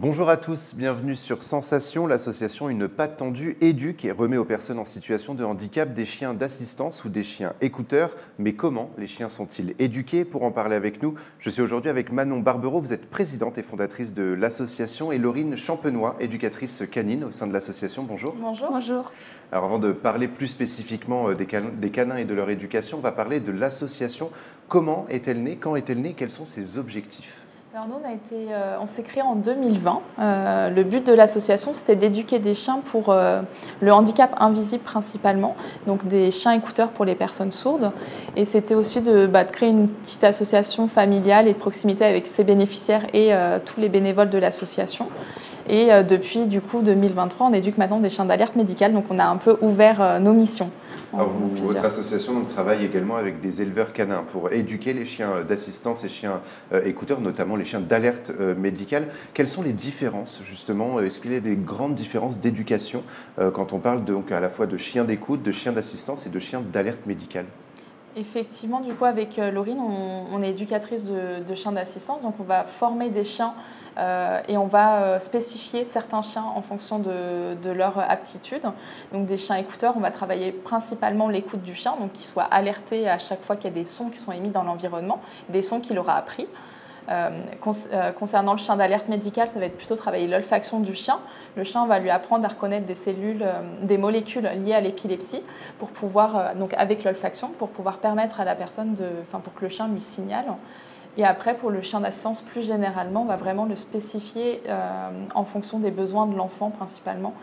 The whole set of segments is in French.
Bonjour à tous, bienvenue sur Sensation, l'association Une patte tendue éduque et remet aux personnes en situation de handicap des chiens d'assistance ou des chiens écouteurs. Mais comment les chiens sont-ils éduqués? Pour en parler avec nous, je suis aujourd'hui avec Manon Barbero, vous êtes présidente et fondatrice de l'association, et Laurine Champenois, éducatrice canine au sein de l'association. Bonjour. Bonjour. Bonjour. Alors avant de parler plus spécifiquement des canins et de leur éducation, on va parler de l'association. Comment est-elle née? Quand est-elle née? Quels sont ses objectifs? Alors nous, on s'est créé en 2020. Le but de l'association, c'était d'éduquer des chiens pour le handicap invisible principalement, donc des chiens écouteurs pour les personnes sourdes. Et c'était aussi de créer une petite association familiale et de proximité avec ses bénéficiaires et tous les bénévoles de l'association. Et depuis du coup 2023, on éduque maintenant des chiens d'alerte médicale, donc on a un peu ouvert nos missions. Alors votre association travaille également avec des éleveurs canins pour éduquer les chiens d'assistance et chiens écouteurs, notamment les chiens d'alerte médicale. Quelles sont les différences justement? Est-ce qu'il y a des grandes différences d'éducation quand on parle donc à la fois de chiens d'écoute, de chiens d'assistance et de chiens d'alerte médicale? Effectivement, du coup, avec Laurine, on est éducatrice de chiens d'assistance, donc on va former des chiens et on va spécifier certains chiens en fonction de leur aptitude. Donc des chiens écouteurs, on va travailler principalement l'écoute du chien, donc qu'il soit alerté à chaque fois qu'il y a des sons qui sont émis dans l'environnement, des sons qu'il aura appris. Concernant le chien d'alerte médicale, ça va être plutôt travailler l'olfaction du chien. Le chien va lui apprendre à reconnaître des cellules, des molécules liées à l'épilepsie pour pouvoir, donc avec l'olfaction, pour pouvoir permettre à la personne pour que le chien lui signale. Et après, pour le chien d'assistance, plus généralement, on va vraiment le spécifier en fonction des besoins de l'enfant principalement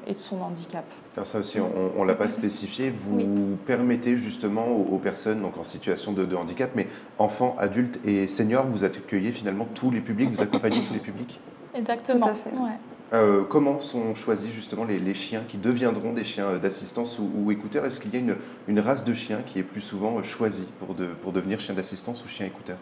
et de son handicap. Alors ça aussi, on ne l'a pas spécifié. Vous permettez justement aux personnes donc en situation de handicap, mais enfants, adultes et seniors, vous accueillez finalement tous les publics, vous accompagnez tous les publics? Exactement. Tout à fait. Ouais. Comment sont choisis justement les chiens qui deviendront des chiens d'assistance ou écouteurs? Est-ce qu'il y a une race de chien qui est plus souvent choisie pour devenir chien d'assistance ou chien écouteur?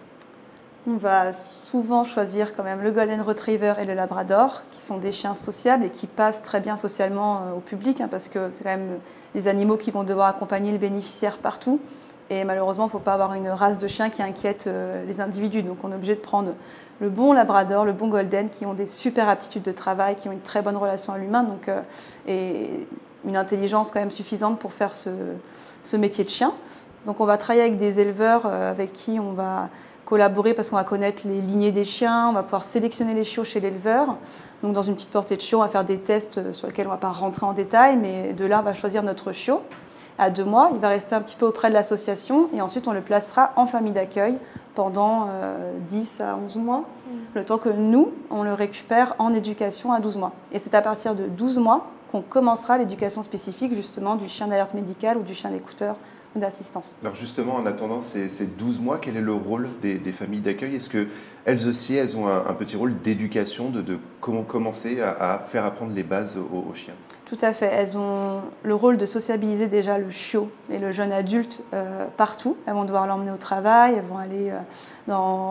On va souvent choisir quand même le Golden Retriever et le Labrador, qui sont des chiens sociables et qui passent très bien socialement au public, parce que c'est quand même des animaux qui vont devoir accompagner le bénéficiaire partout. Et malheureusement, il ne faut pas avoir une race de chiens qui inquiète les individus. Donc on est obligé de prendre le bon Labrador, le bon Golden, qui ont des super aptitudes de travail, qui ont une très bonne relation à l'humain, et une intelligence quand même suffisante pour faire ce métier de chien. Donc on va travailler avec des éleveurs avec qui on va collaborer parce qu'on va connaître les lignées des chiens, on va pouvoir sélectionner les chiots chez l'éleveur. Donc dans une petite portée de chiots, on va faire des tests sur lesquels on ne va pas rentrer en détail, mais de là, on va choisir notre chiot. À 2 mois, il va rester un petit peu auprès de l'association et ensuite on le placera en famille d'accueil pendant 10 à 11 mois, le temps que nous, on le récupère en éducation à 12 mois. Et c'est à partir de 12 mois qu'on commencera l'éducation spécifique justement du chien d'alerte médicale ou du chien d'écouteur d'assistance. Alors justement, en attendant ces 12 mois, quel est le rôle des familles d'accueil? Est-ce qu'elles aussi, elles ont un petit rôle d'éducation, de comment commencer à faire apprendre les bases aux chiens? Tout à fait. Elles ont le rôle de sociabiliser déjà le chiot et le jeune adulte partout. Elles vont devoir l'emmener au travail, elles vont aller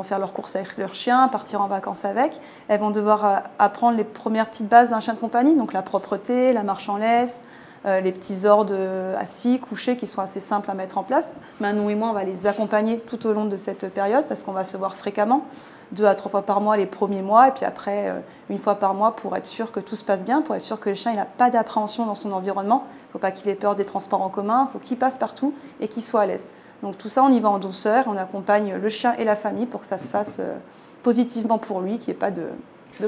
faire leurs courses avec leur chien, partir en vacances avec. Elles vont devoir apprendre les premières petites bases d'un chien de compagnie, donc la propreté, la marche en laisse, les petits ordres assis, couchés qui sont assez simples à mettre en place. Manon et moi, on va les accompagner tout au long de cette période parce qu'on va se voir fréquemment, 2 à 3 fois par mois les premiers mois et puis après 1 fois par mois pour être sûr que tout se passe bien, pour être sûr que le chien n'a pas d'appréhension dans son environnement. Il ne faut pas qu'il ait peur des transports en commun, il faut qu'il passe partout et qu'il soit à l'aise. Donc tout ça, on y va en douceur, on accompagne le chien et la famille pour que ça se fasse positivement pour lui, qu'il n'y ait pas de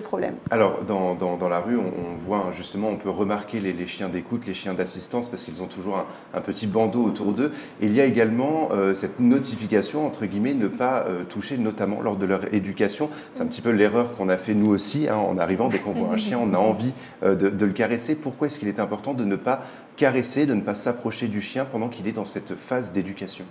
problème. Alors, dans la rue, on voit justement, on peut remarquer les chiens d'écoute, les chiens d'assistance, parce qu'ils ont toujours un petit bandeau autour d'eux. Et il y a également cette notification, entre guillemets, ne pas toucher, notamment lors de leur éducation. C'est un petit peu l'erreur qu'on a fait nous aussi, en arrivant. Dès qu'on voit un chien, on a envie de le caresser. Pourquoi est-ce qu'il est important de ne pas caresser, de ne pas s'approcher du chien pendant qu'il est dans cette phase d'éducation?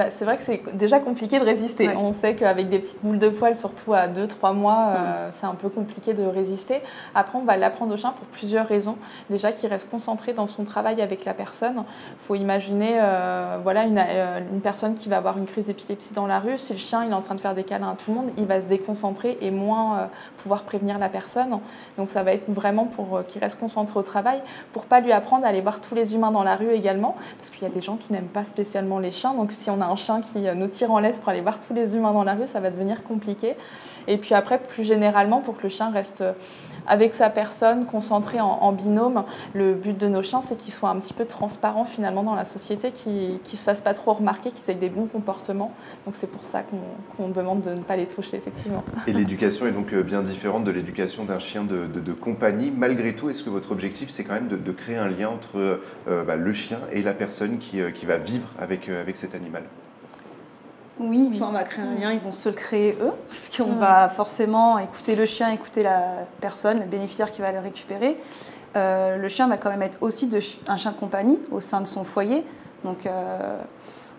C'est vrai que c'est déjà compliqué de résister. Ouais. On sait qu'avec des petites boules de poils, surtout à 2-3 mois, c'est un peu compliqué de résister. Après, on va l'apprendre au chien pour plusieurs raisons. Déjà, qu'il reste concentré dans son travail avec la personne. Il faut imaginer une personne qui va avoir une crise d'épilepsie dans la rue. Si le chien il est en train de faire des câlins à tout le monde, il va se déconcentrer et moins pouvoir prévenir la personne. Donc ça va être vraiment pour qu'il reste concentré au travail, pour ne pas lui apprendre à aller voir tous les humains dans la rue également, parce qu'il y a des gens qui n'aiment pas spécialement les chiens. Donc si on on a un chien qui nous tire en laisse pour aller voir tous les humains dans la rue, ça va devenir compliqué. Et puis après, plus généralement, pour que le chien reste avec sa personne, concentré en binôme, le but de nos chiens, c'est qu'ils soient un petit peu transparents finalement dans la société, qu'ils ne se fassent pas trop remarquer, qu'ils aient des bons comportements. Donc c'est pour ça qu'on demande de ne pas les toucher, effectivement. Et l'éducation est donc bien différente de l'éducation d'un chien de compagnie. Malgré tout, est-ce que votre objectif, c'est quand même de créer un lien entre le chien et la personne qui va vivre avec cet animal? Oui, on va créer un lien, ils vont se le créer eux, parce qu'on va forcément écouter le chien, écouter la personne, le bénéficiaire qui va le récupérer. Le chien va quand même être aussi un chien de compagnie au sein de son foyer, donc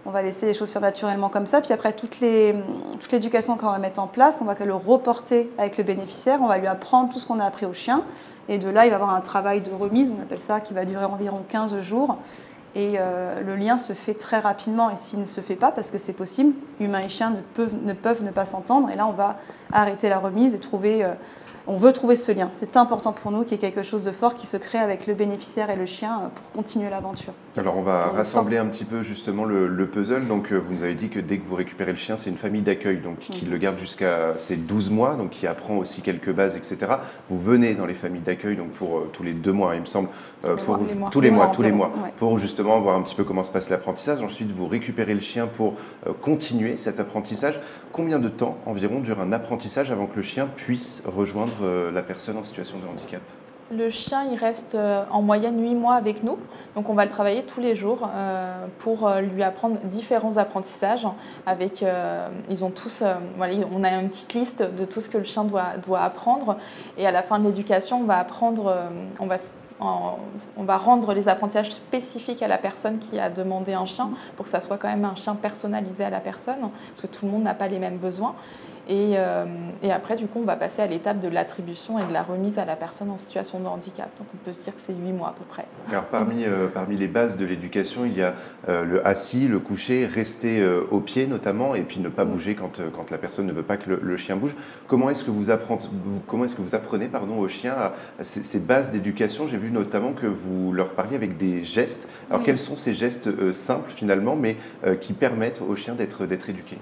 on va laisser les choses faire naturellement comme ça. Puis après, toute l'éducation qu'on va mettre en place, on va le reporter avec le bénéficiaire, on va lui apprendre tout ce qu'on a appris au chien, et de là, il va avoir un travail de remise, on appelle ça, qui va durer environ 15 jours. Et le lien se fait très rapidement, et s'il ne se fait pas, parce que c'est possible, humains et chiens ne peuvent ne pas s'entendre, et là on va arrêter la remise et on veut trouver ce lien. C'est important pour nous qu'il y ait quelque chose de fort qui se crée avec le bénéficiaire et le chien pour continuer l'aventure. Alors on va rassembler un petit peu justement le puzzle. Donc vous nous avez dit que dès que vous récupérez le chien, c'est une famille d'accueil donc qui le garde jusqu'à ses 12 mois, donc qui apprend aussi quelques bases, etc. Vous venez dans les familles d'accueil donc pour tous les 2 mois, il me semble, tous les mois, ouais. Pour justement voir un petit peu comment se passe l'apprentissage. Ensuite, vous récupérez le chien pour continuer cet apprentissage. Combien de temps environ dure un apprentissage avant que le chien puisse rejoindre la personne en situation de handicap? Le chien, il reste en moyenne 8 mois avec nous. Donc on va le travailler tous les jours pour lui apprendre différents apprentissages. Ils ont tous, on a une petite liste de tout ce que le chien doit apprendre. Et à la fin de l'éducation, on va rendre les apprentissages spécifiques à la personne qui a demandé un chien pour que ça soit quand même un chien personnalisé à la personne, parce que tout le monde n'a pas les mêmes besoins. Et après, du coup, on va passer à l'étape de l'attribution et de la remise à la personne en situation de handicap. Donc, on peut se dire que c'est 8 mois à peu près. Alors, parmi les bases de l'éducation, il y a le assis, le coucher, rester au pied notamment, et puis ne pas bouger quand la personne ne veut pas que le chien bouge. Comment est-ce que vous apprenez au chien à ces bases d'éducation? J'ai vu notamment que vous leur parliez avec des gestes. Alors, quels sont ces gestes simples finalement, mais qui permettent au chien d'être éduqué?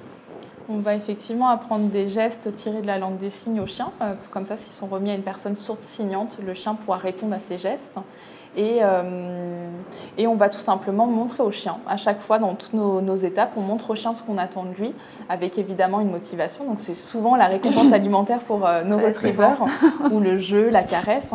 On va effectivement apprendre des gestes tirés de la langue des signes au chien. Comme ça, s'ils sont remis à une personne sourde signante, le chien pourra répondre à ces gestes. Et on va tout simplement montrer au chien. À chaque fois, dans toutes nos étapes, on montre au chien ce qu'on attend de lui, avec évidemment une motivation. Donc c'est souvent la récompense alimentaire pour nos retrievers, ou le jeu, la caresse.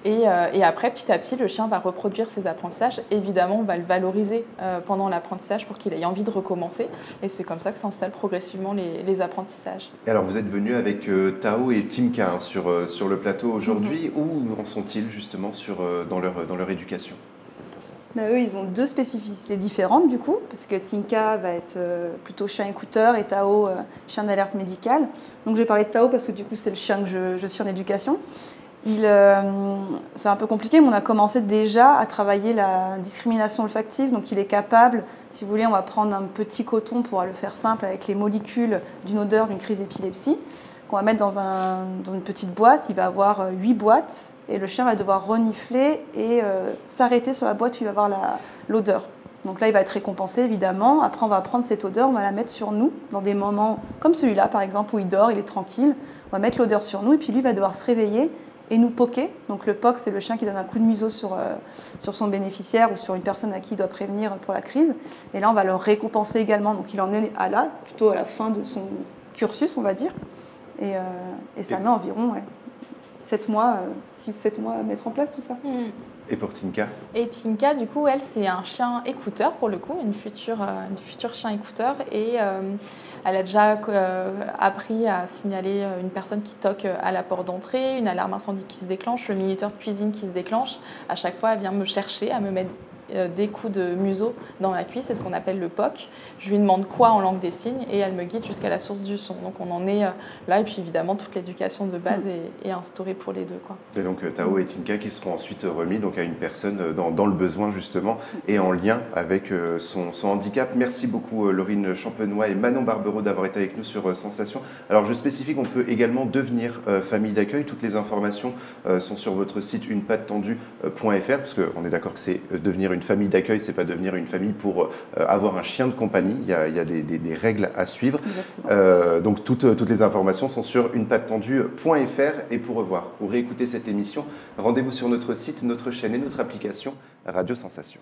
Et après, petit à petit, le chien va reproduire ses apprentissages. Évidemment, on va le valoriser pendant l'apprentissage pour qu'il ait envie de recommencer. Et c'est comme ça que s'installent progressivement les apprentissages. Et alors, vous êtes venus avec Tao et Timka sur le plateau aujourd'hui. Où en sont-ils justement dans leur éducation? Eux, ils ont 2 spécificités différentes du coup, parce que Timka va être plutôt chien écouteur et Tao chien d'alerte médicale. Donc je vais parler de Tao parce que du coup c'est le chien que je suis en éducation. C'est un peu compliqué, mais on a commencé déjà à travailler la discrimination olfactive. Donc il est capable, si vous voulez, on va prendre un petit coton pour le faire simple avec les molécules d'une odeur d'une crise d'épilepsie, qu'on va mettre dans une petite boîte. Il va avoir 8 boîtes et le chien va devoir renifler et s'arrêter sur la boîte où il va avoir l'odeur. Donc là, il va être récompensé, évidemment. Après, on va prendre cette odeur, on va la mettre sur nous, dans des moments comme celui-là, par exemple, où il dort, il est tranquille. On va mettre l'odeur sur nous et puis lui va devoir se réveiller et nous poquer. Donc le poc, c'est le chien qui donne un coup de museau sur son bénéficiaire ou sur une personne à qui il doit prévenir pour la crise. Et là, on va le récompenser également. Donc il en est plutôt à la fin de son cursus, on va dire. Et ça met environ 6-7 mois à mettre en place tout ça. Et pour Timka? Et Timka, du coup, elle, c'est un chien écouteur pour le coup, une future chien écouteur. Et elle a déjà appris à signaler une personne qui toque à la porte d'entrée, une alarme incendie qui se déclenche, le minuteur de cuisine qui se déclenche. À chaque fois, elle vient me chercher, à me mettre des coups de museau dans la cuisse, c'est ce qu'on appelle le POC. Je lui demande quoi en langue des signes et elle me guide jusqu'à la source du son. Donc on en est là, et puis évidemment toute l'éducation de base est instaurée pour les deux, quoi. Et donc Tao et Timka qui seront ensuite remis donc à une personne dans le besoin justement et en lien avec son handicap. Merci beaucoup Laurine Champenois et Manon Barbero d'avoir été avec nous sur Sensation. Alors je spécifie qu'on peut également devenir famille d'accueil. Toutes les informations sont sur votre site unepattetendue.fr parce qu'on est d'accord que c'est devenir une famille d'accueil, c'est pas devenir une famille pour avoir un chien de compagnie. Il y a des règles à suivre. Donc toutes les informations sont sur unepattetendue.fr. Et pour revoir ou réécouter cette émission, rendez-vous sur notre site, notre chaîne et notre application Radio Sensation.